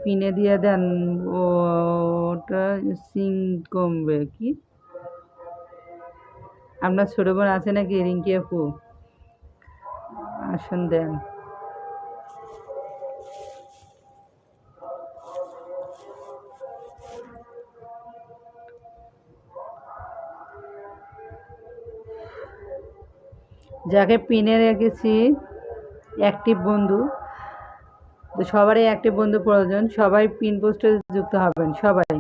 পিনে দিয়ে দেন, ওটা সিং কমবে কি? আপনার ছোট বোন আছে নাকি রিঙ্কি আপু? আসুন দেন। যাকে পিনে রেখেছি অ্যাক্টিভ বন্ধু, তো সবারই অ্যাক্টিভ বন্ধু প্রয়োজন। সবাই পিন পোস্টে যুক্ত হবেন, সবাই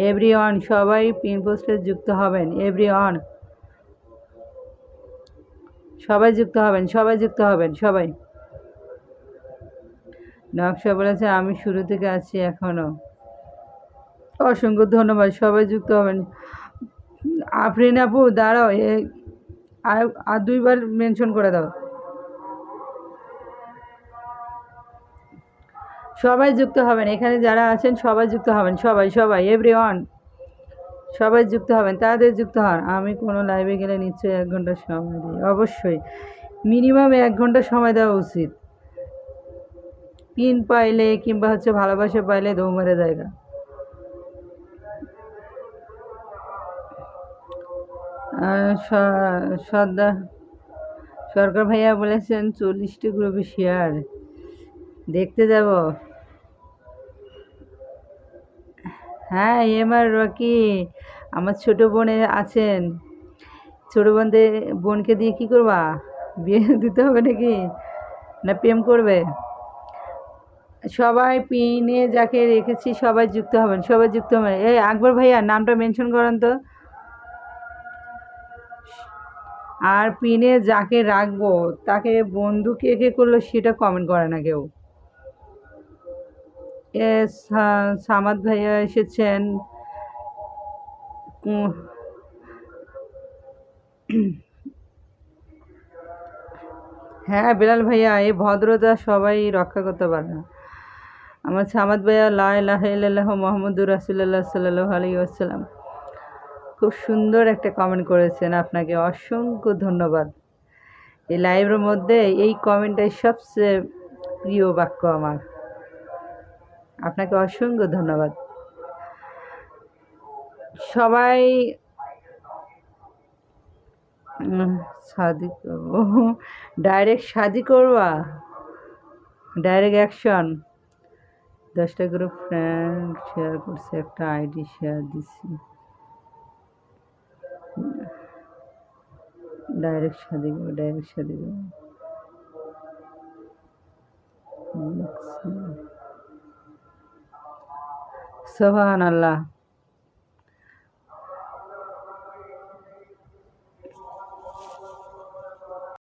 এভরিওয়ান, সবাই পিন পোস্টে যুক্ত হবেন, এভরিওয়ান সবাই যুক্ত হবেন, সবাই যুক্ত হবেন, সবাই। নকশা বলেছে আমি শুরু থেকে আছি এখনো। অসংখ্য ধন্যবাদ, সবাই যুক্ত হবেন। আফরিন আপু দাঁড়াও, আর দুইবার মেনশন করে দাও। সবাই যুক্ত হবেন, এখানে যারা আছেন সবাই যুক্ত হবেন, সবাই সবাই এভরিওয়ান সবাই যুক্ত হবেন, তাদের যুক্ত হন। আমি কোনো লাইভে গেলে নিশ্চয়ই 1 ঘন্টা সময় দিই, অবশ্যই মিনিমাম 1 ঘন্টা সময় দেওয়া উচিত। পিন পাইলে কিংবা হচ্ছে ভালোবাসা পাইলে দৌড় জায়গা। সরকার ভাইয়া বলেছেন 40টি গ্রুপে শেয়ার দেখতে যাব। হ্যাঁ এমআর রকি, আমার ছোট বোন আছেন। ছোট বোনকে দিয়ে কি করবা? বিয়ে দিতে হবে নাকি, না প্রেম করবে? সবাই পিনে যাকে রেখেছি সবাই যুক্ত হবেন, সবাই যুক্ত হবেন। এই আকবর ভাইয়া নামটা মেনশন করেন তো। আর পিনে যাকে রাখবো তাকে বন্ধু কে কে করলো সেটা কমেন্ট করে না কেউ। সামাদ ভাইয়া এসেছেন। হ্যাঁ বিলাল ভাইয়া, এই ভদ্রতা সবাই রক্ষা করতে পারে না। আমার সামাদ ভাইয়া লা ইলাহা ইল্লাল্লাহ মুহাম্মাদুর রাসূলুল্লাহ সাল্লাল্লাহু আলাইহি ওয়াসাল্লাম, খুব সুন্দর একটা কমেন্ট করেছেন, আপনাকে অসংখ্য ধন্যবাদ। এই লাইভের মধ্যে এই কমেন্টটাই সবচেয়ে প্রিয় বাক্য আমার, আপনাকে অসংখ্য ধন্যবাদ। সবাই শাদি করবো, ডাইরেক্ট শাদি করবা, ডাইরেক্ট অ্যাকশন। 10টা গ্রুপ ফ্রেন্ড শেয়ার করছে, একটা আইডি শেয়ার দিছি, ডাইরেক্ট শাদি করবো, ডাইরেক্ট শাদি করবো। সুবহানাল্লাহ।